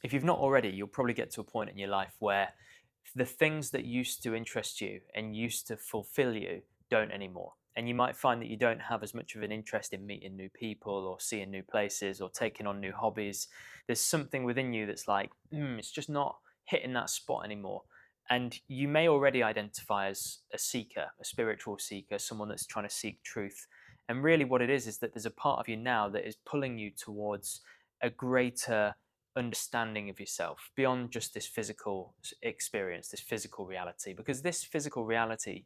if you've not already, you'll probably get to a point in your life where the things that used to interest you and used to fulfill you don't anymore. And you might find that you don't have as much of an interest in meeting new people or seeing new places or taking on new hobbies. There's something within you that's like, it's just not hitting that spot anymore. And you may already identify as a seeker, a spiritual seeker, someone that's trying to seek truth. And really, what it is that there's a part of you now that is pulling you towards a greater understanding of yourself beyond just this physical experience, this physical reality. Because this physical reality,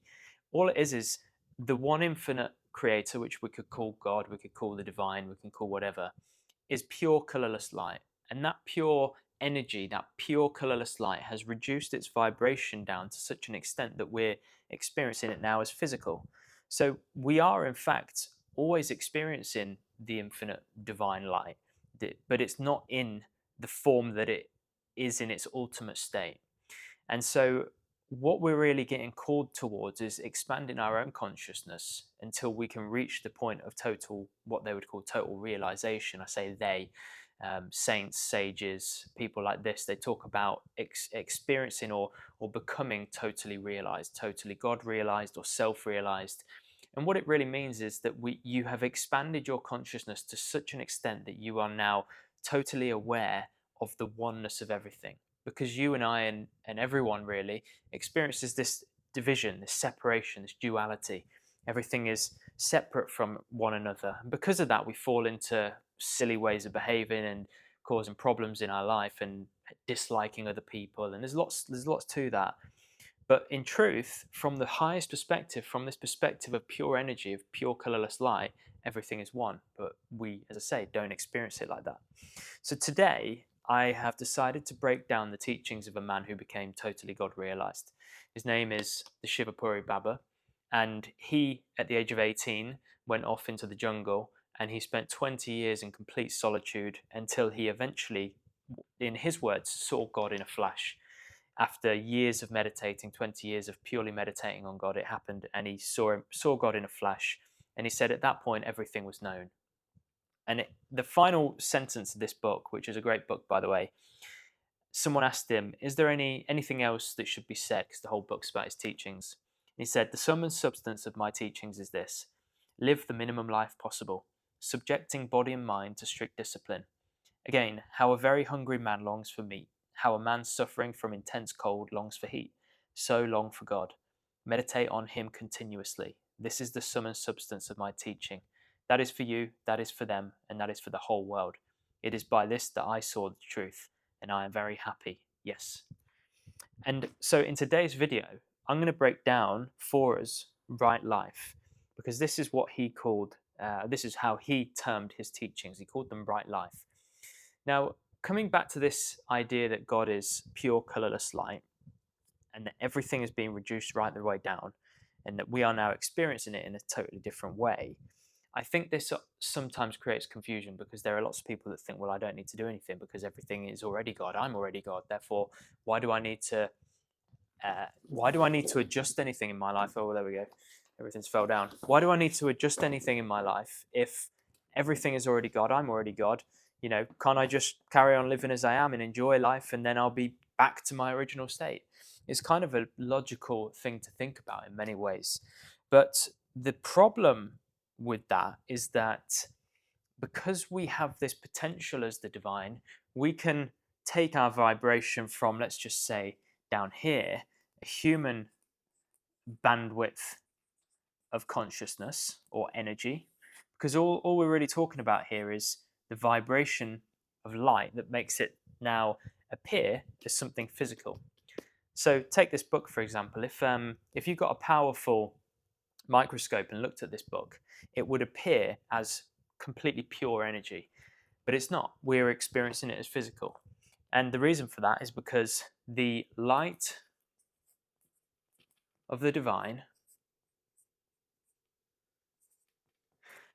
all it is the one infinite creator, which we could call God, we could call the divine, we can call whatever, is pure colorless light. And that pure energy, that pure colorless light has reduced its vibration down to such an extent that we're experiencing it now as physical. So we are, in fact, always experiencing the infinite divine light, but it's not in the form that it is in its ultimate state. And so, what we're really getting called towards is expanding our own consciousness until we can reach the point of total, what they would call total realization. I say they, saints, sages, people like this, they talk about experiencing or becoming totally realized, totally God realized or self realized. And what it really means is that you have expanded your consciousness to such an extent that you are now totally aware of the oneness of everything. Because you and I and everyone really experiences this division, this separation, this duality. Everything is separate from one another. And because of that, we fall into silly ways of behaving and causing problems in our life and disliking other people. And there's lots to that. But in truth, from the highest perspective, from this perspective of pure energy, of pure colorless light, everything is one. But we, as I say, don't experience it like that. So today, I have decided to break down the teachings of a man who became totally God realized. His name is the Shivapuri Baba, and he, at the age of 18, went off into the jungle and he spent 20 years in complete solitude until he eventually, in his words, saw God in a flash. After years of meditating, 20 years of purely meditating on God, it happened, and he saw God in a flash. And he said at that point, everything was known. And the final sentence of this book, which is a great book, by the way, someone asked him, is there anything else that should be said? Because the whole book's about his teachings. And he said, the sum and substance of my teachings is this: live the minimum life possible, subjecting body and mind to strict discipline. Again, how a very hungry man longs for meat, how a man suffering from intense cold longs for heat, so long for God. Meditate on him continuously. This is the sum and substance of my teaching. That is for you, that is for them, and that is for the whole world. It is by this that I saw the truth, and I am very happy. Yes. And so in today's video, I'm going to break down for us right life, because this is what he called, this is how he termed his teachings. He called them right life. Now, coming back to this idea that God is pure colorless light and that everything is being reduced right the way down and that we are now experiencing it in a totally different way, I think this sometimes creates confusion because there are lots of people that think, well, I don't need to do anything because everything is already God. I'm already God. Therefore, why do I need to adjust anything in my life? Oh, well, there we go. Everything's fell down. Why do I need to adjust anything in my life if everything is already God? I'm already God. Can't I just carry on living as I am and enjoy life and then I'll be back to my original state? It's kind of a logical thing to think about in many ways. But the problem with that is that because we have this potential as the divine, we can take our vibration from, let's just say, down here, a human bandwidth of consciousness or energy, because all we're really talking about here is the vibration of light that makes it now appear as something physical. So take this book, for example. If you got a powerful microscope and looked at this book, it would appear as completely pure energy, but it's not. We're experiencing it as physical. And the reason for that is because the light of the divine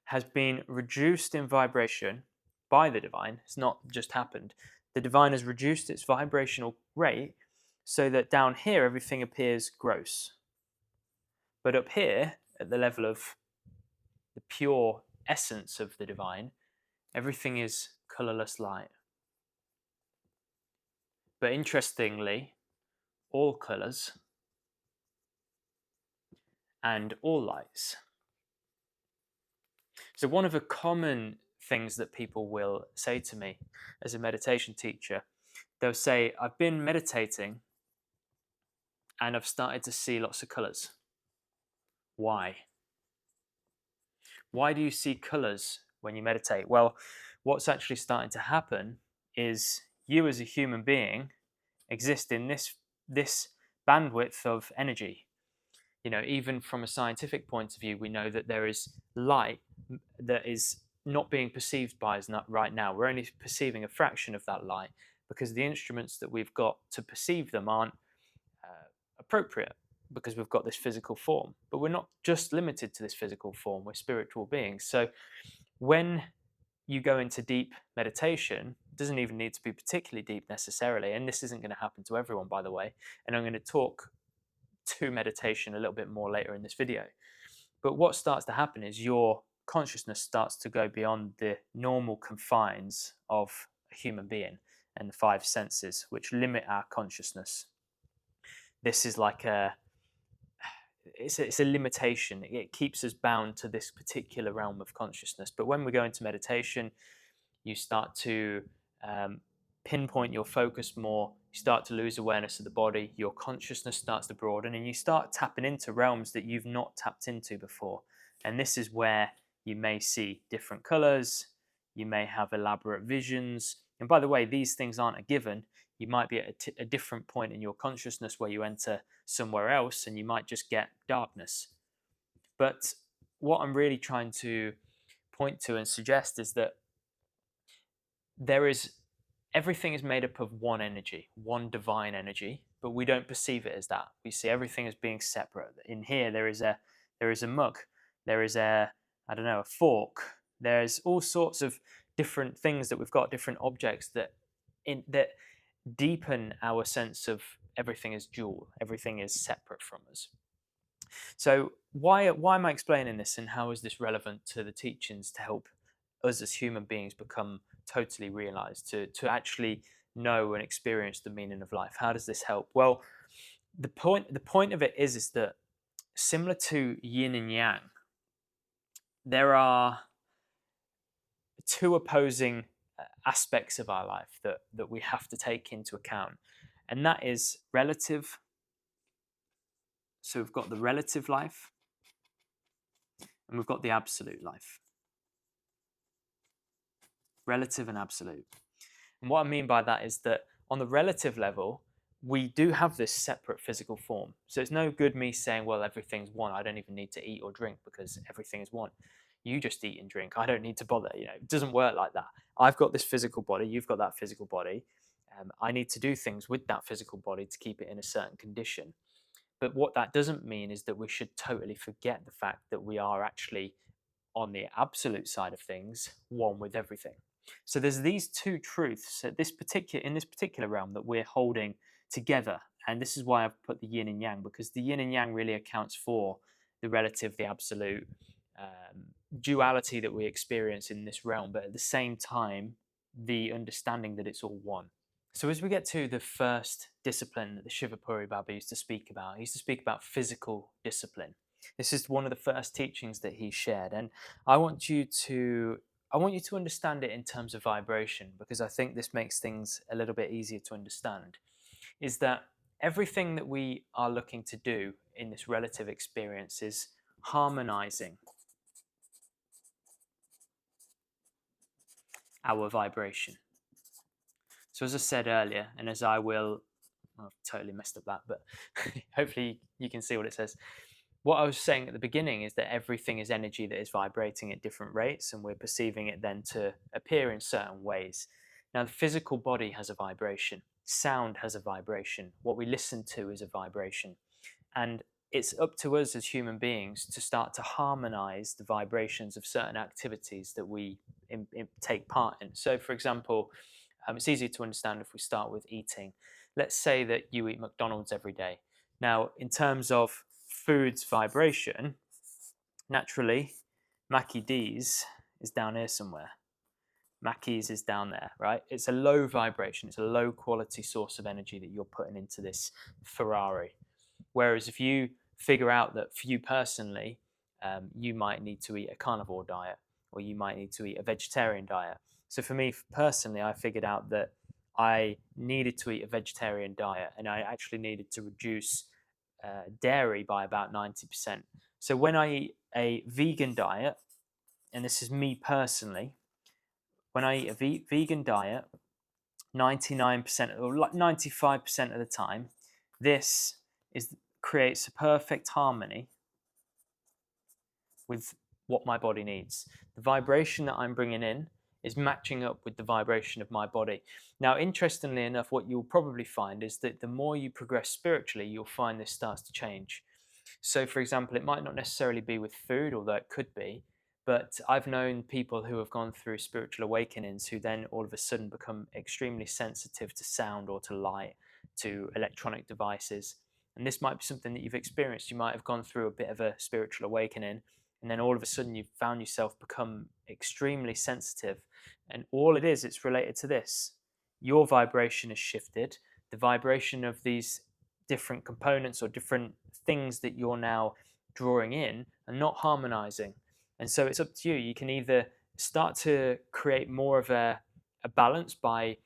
has been reduced in vibration by the divine. It's not just happened. The divine has reduced its vibrational rate so that down here everything appears gross. But up here, at the level of the pure essence of the divine, everything is colorless light. But interestingly, all colours and all lights. So one of the common things that people will say to me as a meditation teacher, they'll say, I've been meditating and I've started to see lots of colours. Why? Why do you see colours when you meditate? Well, what's actually starting to happen is you as a human being exist in this bandwidth of energy. Even from a scientific point of view, we know that there is light that is not being perceived by us right now. We're only perceiving a fraction of that light because the instruments that we've got to perceive them aren't appropriate, because we've got this physical form. But we're not just limited to this physical form, we're spiritual beings. So when you go into deep meditation, it doesn't even need to be particularly deep necessarily, and this isn't going to happen to everyone, by the way, and I'm going to talk to meditation a little bit more later in this video. But what starts to happen is your consciousness starts to go beyond the normal confines of a human being and the five senses, which limit our consciousness. This is like it's a limitation. It keeps us bound to this particular realm of consciousness. But when we go into meditation, you start to pinpoint your focus more. You start to lose awareness of the body. Your consciousness starts to broaden, and you start tapping into realms that you've not tapped into before. And this is where you may see different colors. You may have elaborate visions. And by the way, these things aren't a given. You might be at a different point in your consciousness where you enter somewhere else, and you might just get darkness. But what I'm really trying to point to and suggest is that everything is made up of one energy, one divine energy, but we don't perceive it as that. We see everything as being separate. In here, there is a mug, there is a fork. There's all sorts of different things that we've got, different objects that deepen our sense of everything is dual, everything is separate from us. So why am I explaining this, and how is this relevant to the teachings to help us as human beings become totally realized, to actually know and experience the meaning of life? How does this help? Well, the point of it is that similar to yin and yang, there are two opposing aspects of our life that we have to take into account, and that is relative. So we've got the relative life and we've got the absolute life. Relative and absolute. And what I mean by that is that on the relative level, we do have this separate physical form. So it's no good me saying, well, everything's one. I don't even need to eat or drink because everything is one. You just eat and drink. I don't need to bother. It doesn't work like that. I've got this physical body. You've got that physical body. I need to do things with that physical body to keep it in a certain condition. But what that doesn't mean is that we should totally forget the fact that we are actually, on the absolute side of things, one with everything. So there's these two truths in this particular realm that we're holding together. And this is why I've put the yin and yang, because the yin and yang really accounts for the relative, the absolute duality that we experience in this realm, but at the same time, the understanding that it's all one. So as we get to the first discipline that the Shivapuri Baba used to speak about, he used to speak about physical discipline. This is one of the first teachings that he shared, and I want you to understand it in terms of vibration, because I think this makes things a little bit easier to understand. Is that everything that we are looking to do in this relative experience is harmonizing our vibration. So as I said earlier, and as I will, I've totally messed up that, but hopefully you can see what it says. What I was saying at the beginning is that everything is energy that is vibrating at different rates, and we're perceiving it then to appear in certain ways. Now, the physical body has a vibration. Sound has a vibration. What we listen to is a vibration. And it's up to us as human beings to start to harmonize the vibrations of certain activities that we take part in. So, for example, it's easy to understand if we start with eating. Let's say that you eat McDonald's every day. Now, in terms of food's vibration, naturally, Mackie D's is down here somewhere. Mackey's is down there, right? It's a low vibration. It's a low quality source of energy that you're putting into this Ferrari. Whereas if you figure out that for you personally, you might need to eat a carnivore diet, or you might need to eat a vegetarian diet. So for me personally, I figured out that I needed to eat a vegetarian diet, and I actually needed to reduce dairy by about 90%. So when I eat a vegan diet, and this is me personally, when I eat a vegan diet, 99% or like 95% of the time, this is creates a perfect harmony with what my body needs. The vibration that I'm bringing in is matching up with the vibration of my body. Now, interestingly enough, what you'll probably find is that the more you progress spiritually, you'll find this starts to change. So, for example, it might not necessarily be with food, although it could be, but I've known people who have gone through spiritual awakenings who then all of a sudden become extremely sensitive to sound or to light, to electronic devices. And this might be something that you've experienced. You might have gone through a bit of a spiritual awakening, and then all of a sudden you've found yourself become extremely sensitive. And all it is, it's related to this. Your vibration has shifted. The vibration of these different components or different things that you're now drawing in are not harmonizing. And so it's up to you. You can either start to create more of a balance by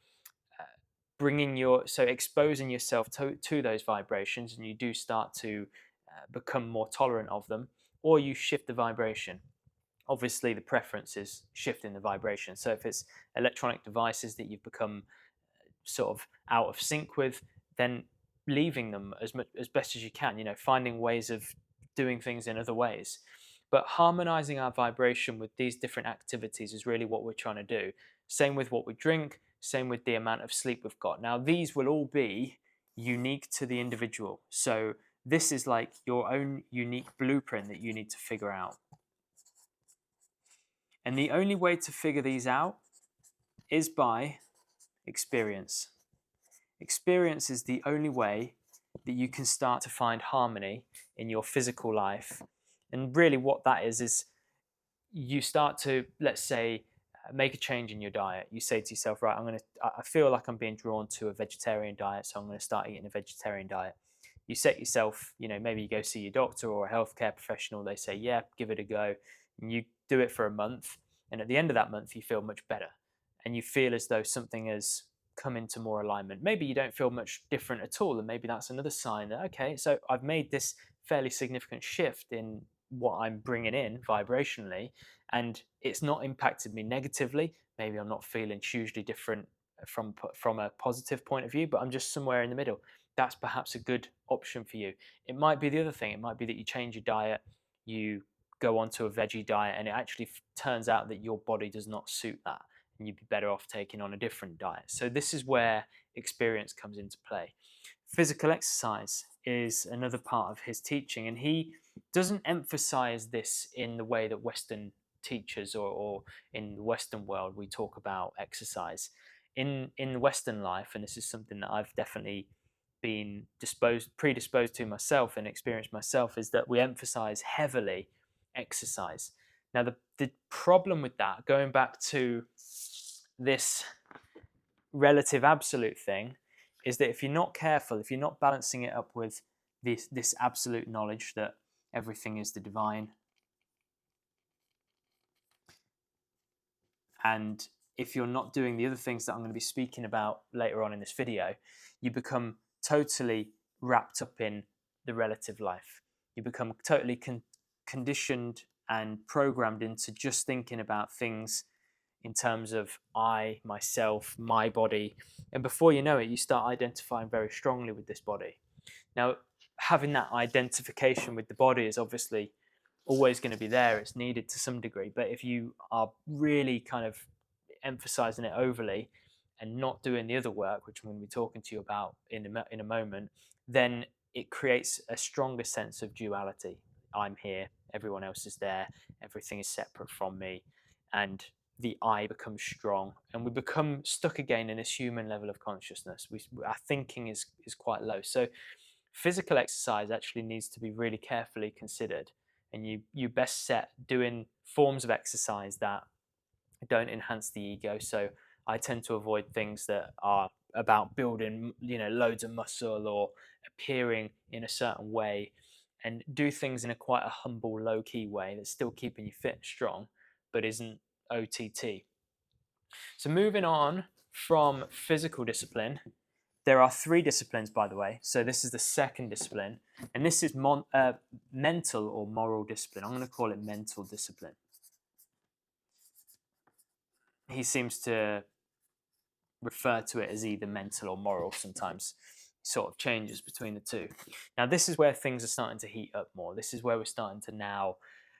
exposing yourself to those vibrations, and you do start to become more tolerant of them, or you shift the vibration. Obviously the preference is shifting the vibration. So if it's electronic devices that you've become sort of out of sync with, then leaving them as best as you can, finding ways of doing things in other ways. But harmonizing our vibration with these different activities is really what we're trying to do. Same with what we drink, same with the amount of sleep we've got. Now, these will all be unique to the individual. So this is like your own unique blueprint that you need to figure out. And the only way to figure these out is by experience. Experience is the only way that you can start to find harmony in your physical life. And really what that is you start to, let's say, make a change in your diet. You say to yourself, right, I feel like I'm being drawn to a vegetarian diet, so I'm going to start eating a vegetarian diet. You set yourself, maybe you go see your doctor or a healthcare professional. They say, yeah, give it a go. And you do it for a month. And at the end of that month, you feel much better. And you feel as though something has come into more alignment. Maybe you don't feel much different at all. And maybe that's another sign that, okay, so I've made this fairly significant shift in what I'm bringing in vibrationally, and it's not impacted me negatively. Maybe I'm not feeling hugely different from a positive point of view, but I'm just somewhere in the middle. That's perhaps a good option for you. It might be the other thing. It might be that you change your diet, you go onto a veggie diet, and it actually turns out that your body does not suit that, and you'd be better off taking on a different diet. So this is where experience comes into play. Physical exercise is another part of his teaching, and he doesn't emphasize this in the way that Western teachers or in the Western world we talk about exercise. In Western life, and this is something that I've definitely been predisposed to myself and experienced myself, is that we emphasize heavily exercise. Now the problem with that, going back to this relative absolute thing, is that if you're not careful, if you're not balancing it up with this absolute knowledge that everything is the divine, and if you're not doing the other things that I'm going to be speaking about later on in this video, you become totally wrapped up in the relative life. You become totally conditioned and programmed into just thinking about things in terms of I, myself, my body. And before you know it, you start identifying very strongly with this body. Now, having that identification with the body is obviously always going to be there. It's needed to some degree. But if you are really kind of emphasizing it overly and not doing the other work, which I'm going to be talking to you about in a moment, then it creates a stronger sense of duality. I'm here, everyone else is there, everything is separate from me, and the I becomes strong, and we become stuck again in this human level of consciousness. Our thinking is quite low. So physical exercise actually needs to be really carefully considered, and you best set doing forms of exercise that don't enhance the ego. So I tend to avoid things that are about building, loads of muscle or appearing in a certain way, and do things in a quite a humble, low-key way that's still keeping you fit and strong, but isn't OTT. So moving on from physical discipline, there are three disciplines, by the way. So this is the second discipline, and this is mental or moral discipline. I'm going to call it mental discipline. He seems to refer to it as either mental or moral sometimes. Sort of changes between the two. Now, this is where things are starting to heat up more. This is where we're starting to now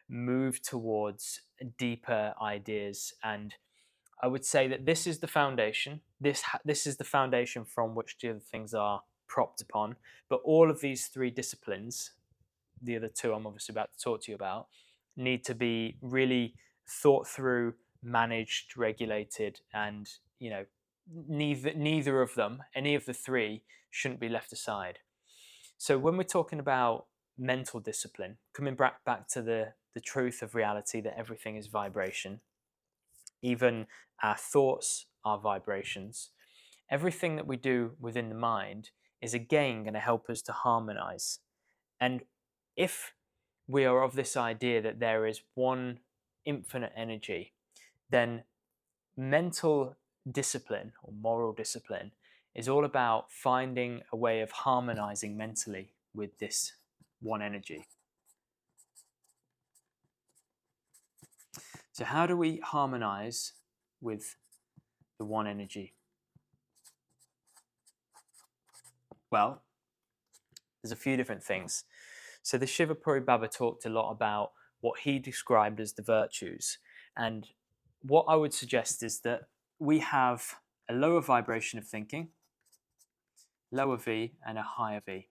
move towards deeper ideas, and I would say that this is the foundation. This is the foundation from which the other things are propped upon. But all of these three disciplines, the other two I'm obviously about to talk to you about, need to be really thought through, managed, regulated, and neither of them, any of the three, shouldn't be left aside. So when we're talking about mental discipline, coming back to the truth of reality that everything is vibration, even our thoughts are vibrations. Everything that we do within the mind is again going to help us to harmonize. And if we are of this idea that there is one infinite energy, then mental discipline or moral discipline is all about finding a way of harmonizing mentally with this one energy. So, how do we harmonize with the one energy? Well, there's a few different things. So, the Shivapuri Baba talked a lot about what he described as the virtues. And what I would suggest is that we have a lower vibration of thinking, lower V, and a higher V.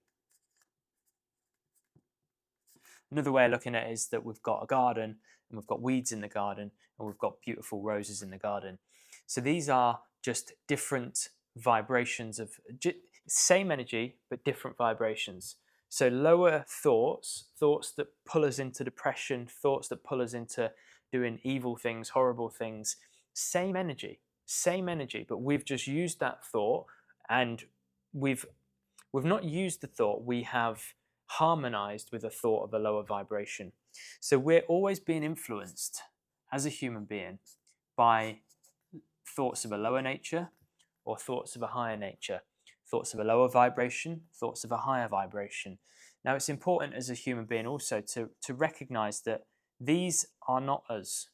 Another way of looking at it is that we've got a garden and we've got weeds in the garden and we've got beautiful roses in the garden. So these are just different vibrations of same energy, but different vibrations. So lower thoughts that pull us into depression, thoughts that pull us into doing evil things, horrible things, same energy, but we've just used that thought and we've not used the thought, we have harmonized with a thought of a lower vibration. So we're always being influenced as a human being by thoughts of a lower nature or thoughts of a higher nature, thoughts of a lower vibration, thoughts of a higher vibration. Now, it's important as a human being also to recognize that these are not us.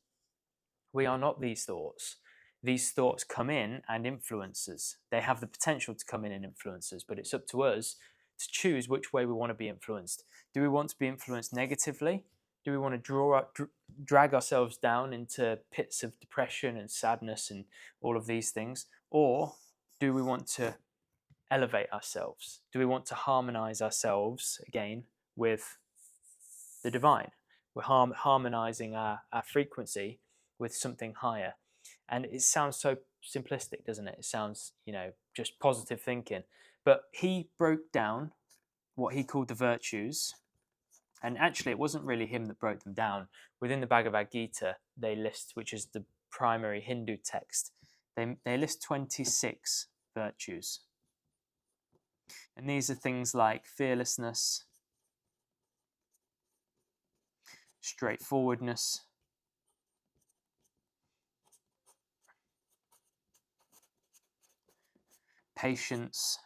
We are not these thoughts. These thoughts come in and influence us. They have the potential to come in and influence us, but it's up to us to choose which way we want to be influenced. Do we want to be influenced negatively? Do we want to drag ourselves down into pits of depression and sadness and all of these things? Or do we want to elevate ourselves? Do we want to harmonize ourselves again with the divine? We're harmonizing our frequency with something higher. And it sounds so simplistic, doesn't it? It sounds, just positive thinking. But he broke down what he called the virtues. And actually, it wasn't really him that broke them down. Within the Bhagavad Gita, they list, which is the primary Hindu text, they list 26 virtues. And these are things like fearlessness, straightforwardness, patience,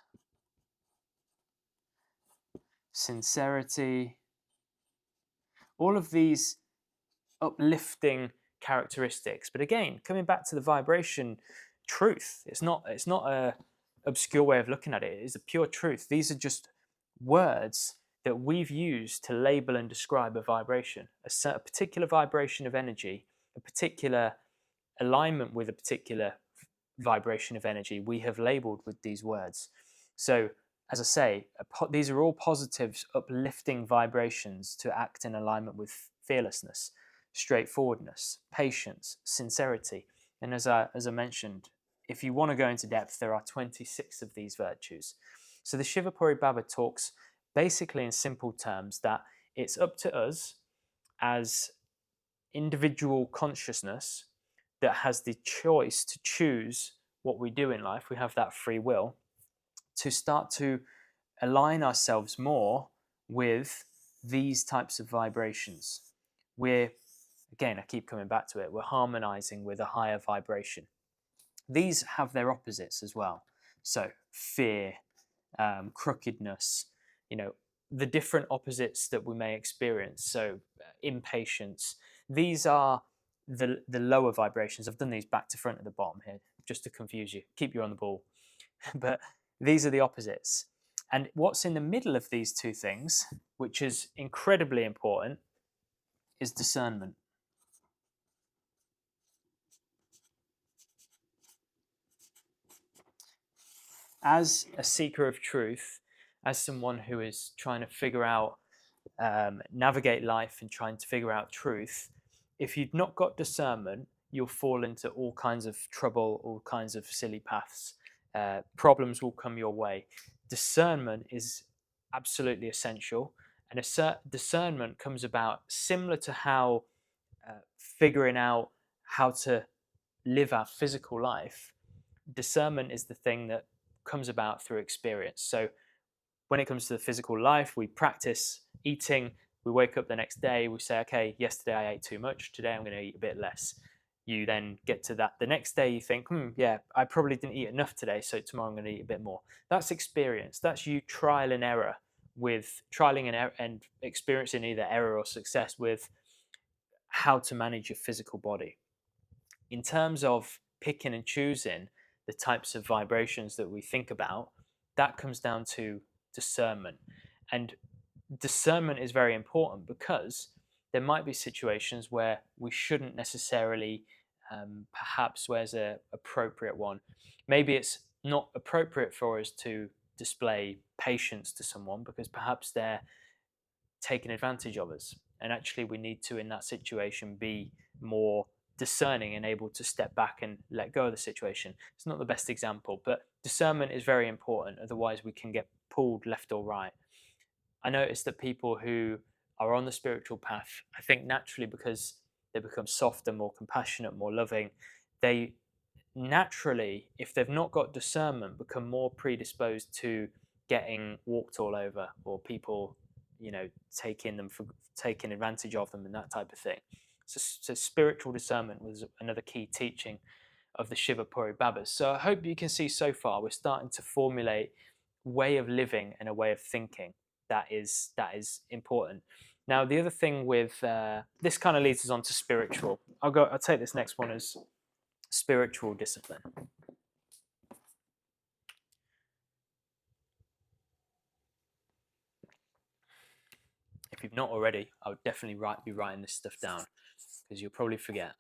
sincerity, all of these uplifting characteristics. But again, coming back to the vibration truth, it's not a obscure way of looking at it. It is a pure truth. These are just words that we've used to label and describe a vibration, a particular vibration of energy, a particular alignment with a particular vibration of energy we have labeled with these words. So, as I say, these are all positive, uplifting vibrations to act in alignment with fearlessness, straightforwardness, patience, sincerity. And as I mentioned, if you want to go into depth, there are 26 of these virtues. So the Shivapuri Baba talks basically in simple terms that it's up to us as individual consciousness that has the choice to choose what we do in life, we have that free will to start to align ourselves more with these types of vibrations. We're, again, I keep coming back to it, we're harmonizing with a higher vibration. These have their opposites as well. So fear, crookedness, the different opposites that we may experience. So impatience. These are the lower vibrations. I've done these back to front at the bottom here just to confuse you, keep you on the ball. But these are the opposites. And what's in the middle of these two things, which is incredibly important, is discernment. As a seeker of truth, as someone who is trying to figure out, navigate life and trying to figure out truth, if you've not got discernment, you'll fall into all kinds of trouble, all kinds of silly paths. Problems will come your way. Discernment is absolutely essential, and discernment comes about similar to how figuring out how to live our physical life. Discernment is the thing that comes about through experience. So when it comes to the physical life, we practice eating. We wake up the next day, we say, okay, yesterday I ate too much, today I'm going to eat a bit less. You then get to that the next day, you think, yeah, I probably didn't eat enough today, so tomorrow I'm going to eat a bit more. That's experience. That's you trialing and experiencing either error or success with how to manage your physical body. In terms of picking and choosing the types of vibrations that we think about, that comes down to discernment. And discernment is very important because there might be situations where we shouldn't necessarily, perhaps where's an appropriate one. Maybe it's not appropriate for us to display patience to someone because perhaps they're taking advantage of us. And actually, we need to, in that situation, be more discerning and able to step back and let go of the situation. It's not the best example, but discernment is very important. Otherwise, we can get pulled left or right. I notice that people who are on the spiritual path, I think naturally because they become softer, more compassionate, more loving, they naturally, if they've not got discernment, become more predisposed to getting walked all over or people, taking advantage of them and that type of thing. So spiritual discernment was another key teaching of the Shivapuri Babas. So I hope you can see so far we're starting to formulate a way of living and a way of thinking that is important. Now the other thing with this kind of leads us on to spiritual. I'll take this next one as spiritual discipline. If you've not already, I would definitely be writing this stuff down because you'll probably forget.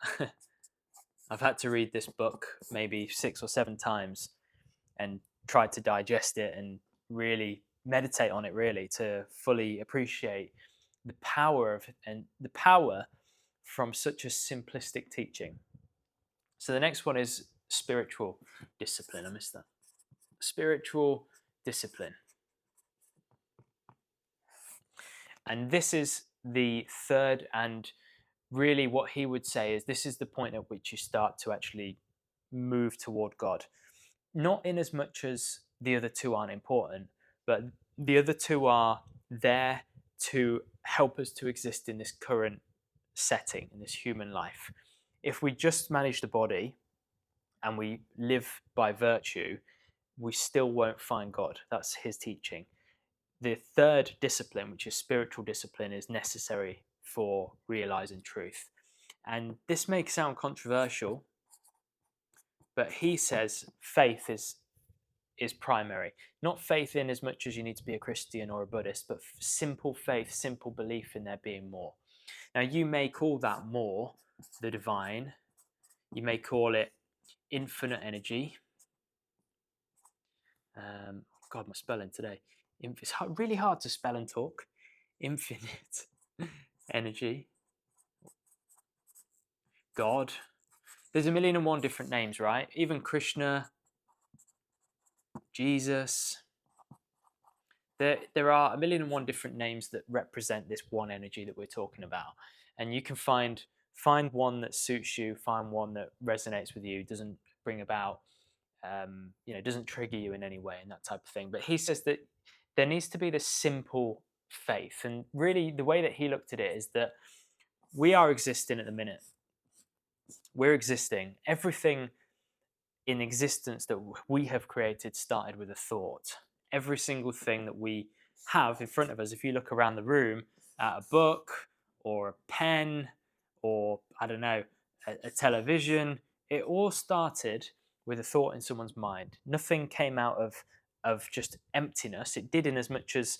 I've had to read this book maybe 6 or 7 times and tried to digest it and really meditate on it, really, to fully appreciate the power from such a simplistic teaching. So the next one is spiritual discipline. I missed that. Spiritual discipline. And this is the third, and really what he would say is this is the point at which you start to actually move toward God. Not in as much as the other two aren't important, but the other two are there to help us to exist in this current setting, in this human life. If we just manage the body and we live by virtue, we still won't find God. That's his teaching. The third discipline, which is spiritual discipline, is necessary for realizing truth. And this may sound controversial, but he says faith is primary. Not faith in as much as you need to be a Christian or a Buddhist, but simple faith, simple belief in there being more. Now, you may call that more the divine. You may call it infinite energy. God, my spelling today. It's really hard to spell and talk. Infinite energy. God. There's 1,000,001 different names, right? Even Krishna, Jesus. There are 1,000,001 different names that represent this one energy that we're talking about. And you can find Find one that suits you, find one that resonates with you, doesn't bring about, doesn't trigger you in any way, and that type of thing. But he says that there needs to be this simple faith. And really, the way that he looked at it is that we are existing at the minute. We're existing. Everything in existence that we have created started with a thought. Every single thing that we have in front of us, if you look around the room at a book or a pen or, I don't know, a television, it all started with a thought in someone's mind. Nothing came out of just emptiness. It did in as much as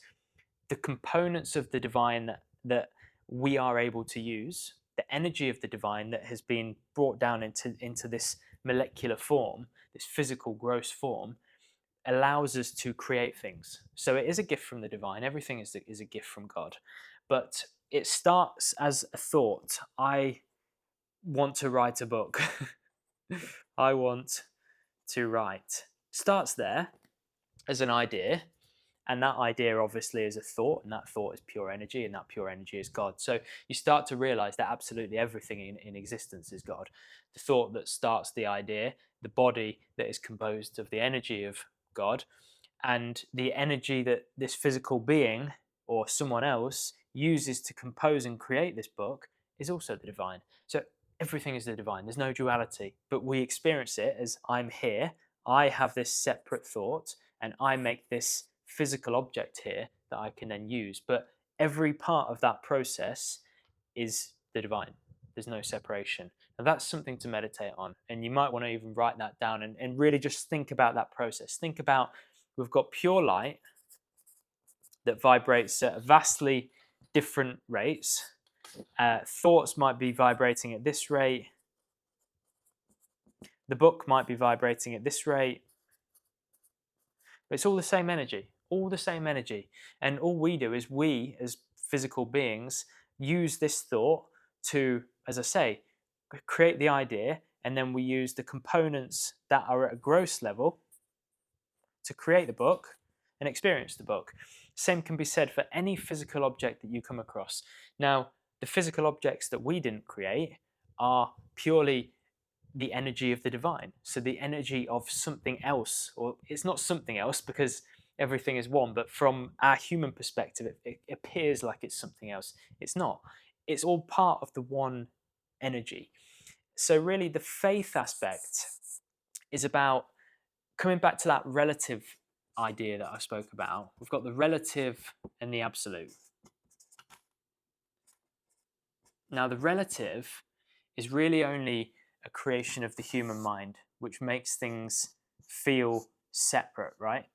the components of the divine that we are able to use, the energy of the divine that has been brought down into this molecular form, this physical gross form, allows us to create things. So it is a gift from the divine. Everything is a gift from God. But it starts as a thought. I want to write a book. I want to write. Starts there as an idea. And that idea obviously is a thought, and that thought is pure energy, and that pure energy is God. So you start to realize that absolutely everything in existence is God. The thought that starts the idea, the body that is composed of the energy of God, and the energy that this physical being or someone else uses to compose and create this book is also the divine. So everything is the divine. There's no duality, but we experience it as I'm here, I have this separate thought, and I make this physical object here that I can then use. But every part of that process is the divine. There's no separation. And that's something to meditate on. And you might want to even write that down and really just think about that process. Think about, we've got pure light that vibrates at vastly different rates. Thoughts might be vibrating at this rate. The book might be vibrating at this rate. But it's all the same energy, all the same energy. And all we do is we, as physical beings, use this thought to, as I say, create the idea, and then we use the components that are at a gross level to create the book and experience the book. Same can be said for any physical object that you come across. Now, the physical objects that we didn't create are purely the energy of the divine. So the energy of something else, or it's not something else because everything is one, but from our human perspective, it appears like it's something else. It's not. It's all part of the one energy. So really the faith aspect is about coming back to that relative idea that I spoke about. We've got the relative and the absolute. Now the relative is really only a creation of the human mind, which makes things feel separate, right?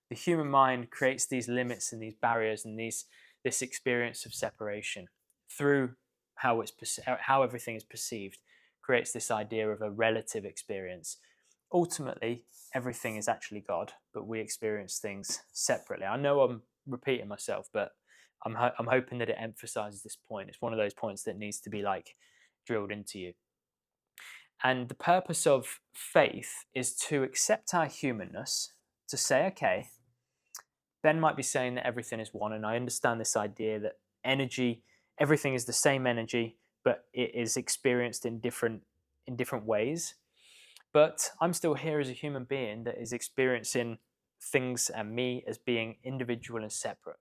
The human mind creates these limits and these barriers and this experience of separation through how everything is perceived, creates this idea of a relative experience. Ultimately, everything is actually God, but we experience things separately. I know I'm repeating myself, but I'm hoping that it emphasizes this point. It's one of those points that needs to be like drilled into you. And the purpose of faith is to accept our humanness, to say, okay, Ben might be saying that everything is one, and I understand this idea that energy, everything is the same energy, but it is experienced in different ways. But I'm still here as a human being that is experiencing things and me as being individual and separate.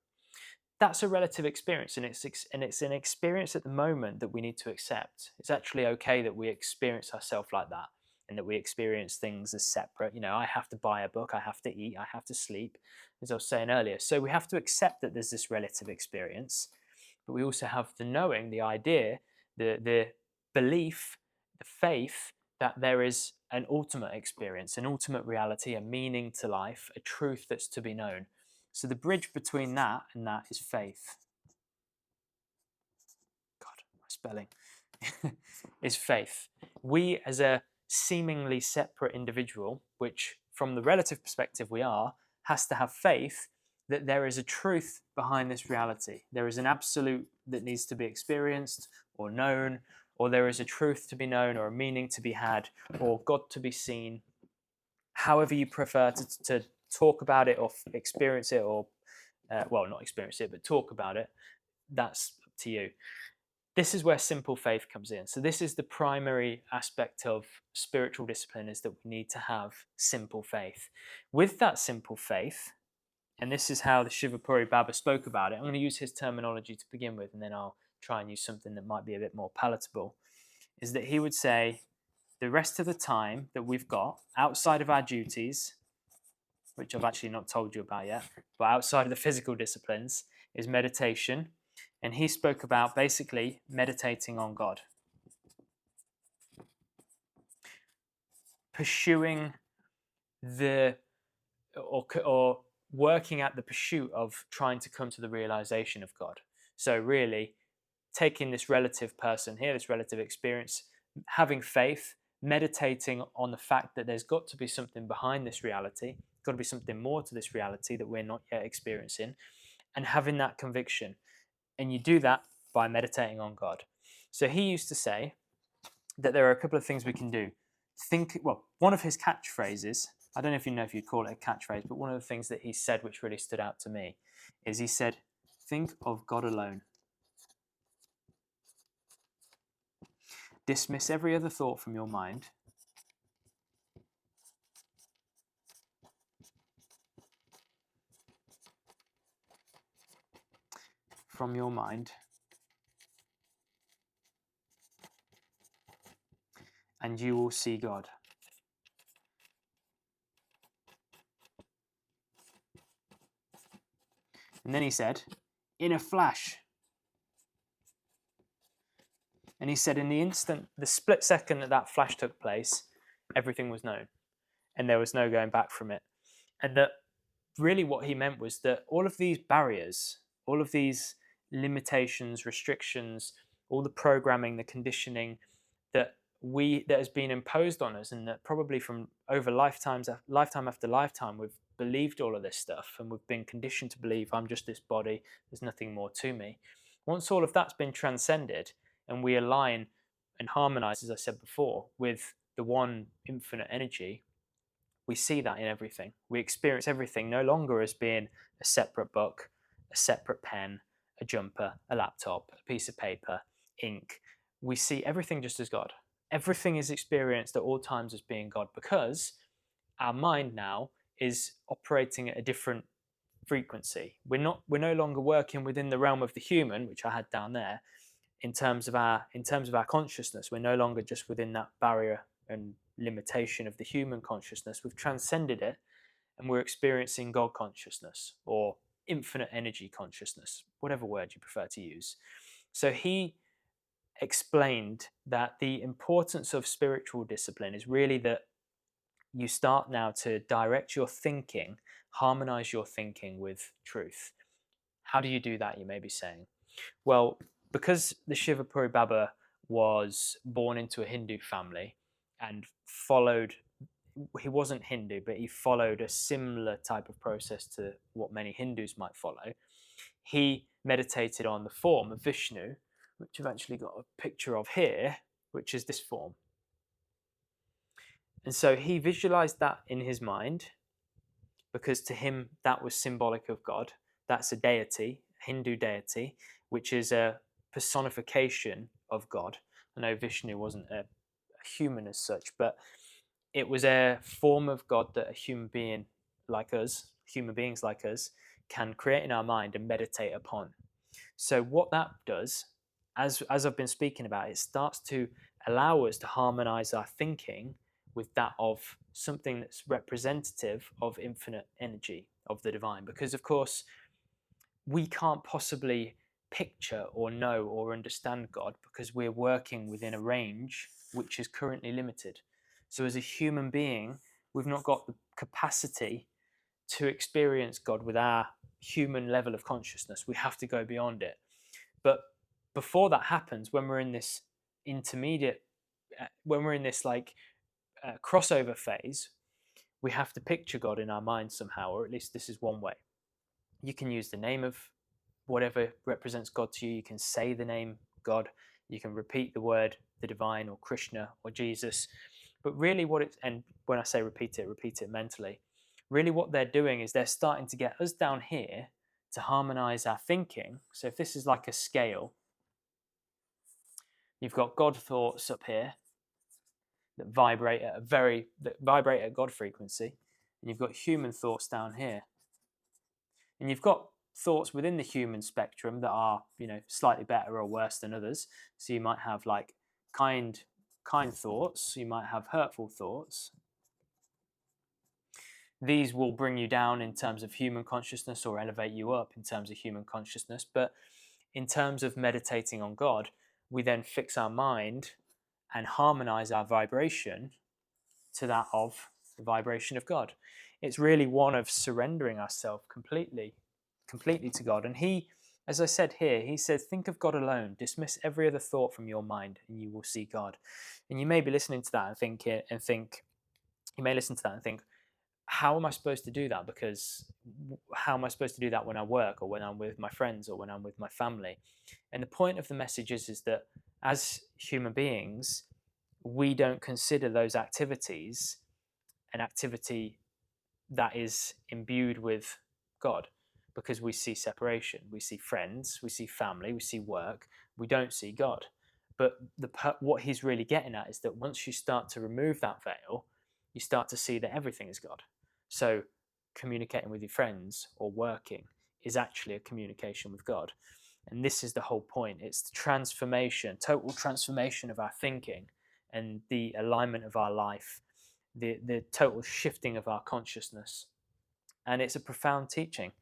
That's a relative experience, and it's an experience at the moment that we need to accept. It's actually okay that we experience ourselves like that, and that we experience things as separate. You know, I have to buy a book, I have to eat, I have to sleep, as I was saying earlier. So we have to accept that there's this relative experience, but we also have the knowing, the idea, the belief, the faith that there is an ultimate experience, an ultimate reality, a meaning to life, a truth that's to be known. So the bridge between that and that is faith. God, my spelling is faith. We, as a seemingly separate individual, which from the relative perspective we are, has to have faith that there is a truth behind this reality. There is an absolute that needs to be experienced or known, or there is a truth to be known, or a meaning to be had, or God to be seen. However you prefer to talk about it or experience it, or well, not experience it, but talk about it, that's up to you. this is where simple faith comes in. So this is the primary aspect of spiritual discipline, is that we need to have simple faith. With that simple faith, and this is how the Shivapuri Baba spoke about it. I'm going to use his terminology to begin with, and then I'll try and use something that might be a bit more palatable, is that he would say the rest of the time that we've got outside of our duties, which I've actually not told you about yet, but outside of the physical disciplines, is meditation. And he spoke about basically meditating on God, pursuing the, or working at the pursuit of trying to come to the realization of God. So really taking this relative person here, this relative experience, having faith, meditating on the fact that there's got to be something behind this reality, got to be something more to this reality that we're not yet experiencing, and having that conviction. And you do that by meditating on God. So he used to say that there are a couple of things we can do. One of his catchphrases, I don't know if you'd call it a catchphrase, but one of the things that he said which really stood out to me is he said, think of God alone. Dismiss every other thought from your mind. From your mind. And you will see God. And then he said, in a flash. And he said, in the instant, the split second that that flash took place, everything was known. And there was no going back from it. And that really what he meant was that all of these barriers, all of these limitations, restrictions, all the programming, the conditioning that has been imposed on us, and that probably from over lifetime after lifetime, we've believed all of this stuff, and we've been conditioned to believe I'm just this body, there's nothing more to me. Once all of that's been transcended and we align and harmonize, as I said before, with the one infinite energy, we see that in everything. We experience everything no longer as being a separate book, a separate pen, a jumper, a laptop, a piece of paper, ink. We see everything just as God. Everything is experienced at all times as being God, because our mind now is operating at a different frequency. We're no longer working within the realm of the human, which I had down there, in terms of our consciousness. We're no longer just within that barrier and limitation of the human consciousness. We've transcended it, and we're experiencing God consciousness, or infinite energy consciousness, whatever word you prefer to use. So he explained that the importance of spiritual discipline is really that you start now to direct your thinking, harmonize your thinking with truth. How do you do that, you may be saying? Well, because the Shivapuri Baba was born into a Hindu family and he wasn't Hindu, but he followed a similar type of process to what many Hindus might follow. He meditated on the form of Vishnu, which I've actually got a picture of here, which is this form. And so he visualized that in his mind, because to him that was symbolic of God. That's a deity, a Hindu deity, which is a personification of God. I know Vishnu wasn't a human as such, but it was a form of God that human beings like us, can create in our mind and meditate upon. So what that does, as I've been speaking about, it starts to allow us to harmonize our thinking with that of something that's representative of infinite energy, of the divine. Because of course, we can't possibly picture or know or understand God, because we're working within a range which is currently limited. So as a human being, we've not got the capacity to experience God with our human level of consciousness. We have to go beyond it. But before that happens, when we're in this intermediate, when we're in this crossover phase, we have to picture God in our mind somehow, or at least this is one way. You can use the name of whatever represents God to you. You can say the name God. You can repeat the word, the divine, or Krishna, or Jesus. But really and when I say repeat it mentally. Really what they're doing is they're starting to get us down here to harmonize our thinking. So if this is like a scale, You've got God thoughts up here that vibrate at God frequency, and you've got human thoughts down here. And you've got thoughts within the human spectrum that are, slightly better or worse than others. So you might have like kind thoughts, you might have hurtful thoughts. These will bring you down in terms of human consciousness or elevate you up in terms of human consciousness. But in terms of meditating on God, we then fix our mind and harmonize our vibration to that of the vibration of God. It's really one of surrendering ourselves completely to God. And he, as I said here, he says, think of God alone, dismiss every other thought from your mind, and you will see God. And you may be listening to that you may listen to that and think, how am I supposed to do that? Because how am I supposed to do that when I work or when I'm with my friends or when I'm with my family? And the point of the message is that as human beings, we don't consider those activities an activity that is imbued with God, because we see separation, we see friends, we see family, we see work, we don't see God. But what he's really getting at is that once you start to remove that veil, you start to see that everything is God. So communicating with your friends or working is actually a communication with God. And this is the whole point. It's the transformation, total transformation of our thinking and the alignment of our life, the total shifting of our consciousness. And it's a profound teaching.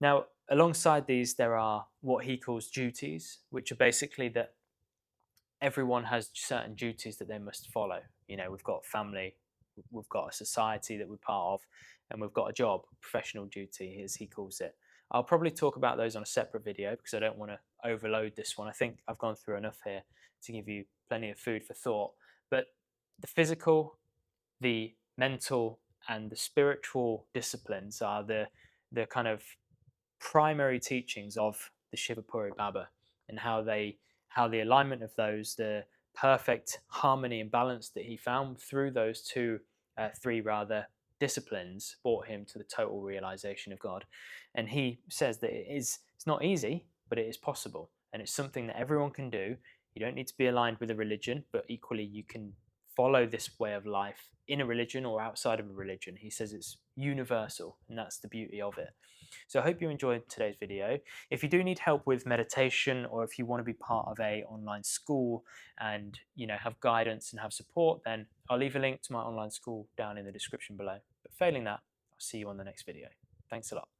Now, alongside these, there are what he calls duties, which are basically that everyone has certain duties that they must follow. We've got family, we've got a society that we're part of, and we've got a job, professional duty, as he calls it. I'll probably talk about those on a separate video because I don't want to overload this one. I think I've gone through enough here to give you plenty of food for thought. But the physical, the mental, and the spiritual disciplines are the kind of primary teachings of the Shivapuri Baba, and how the alignment of those, the perfect harmony and balance that he found through those three rather disciplines, brought him to the total realization of God. And he says that it's not easy, but it is possible, and it's something that everyone can do. You don't need to be aligned with a religion, but equally you can follow this way of life in a religion or outside of a religion. He says it's universal, and that's the beauty of it. So I hope you enjoyed today's video. If you do need help with meditation, or if you want to be part of a online school and have guidance and have support, then I'll leave a link to my online school down in the description below. But failing that, I'll see you on the next video. Thanks a lot.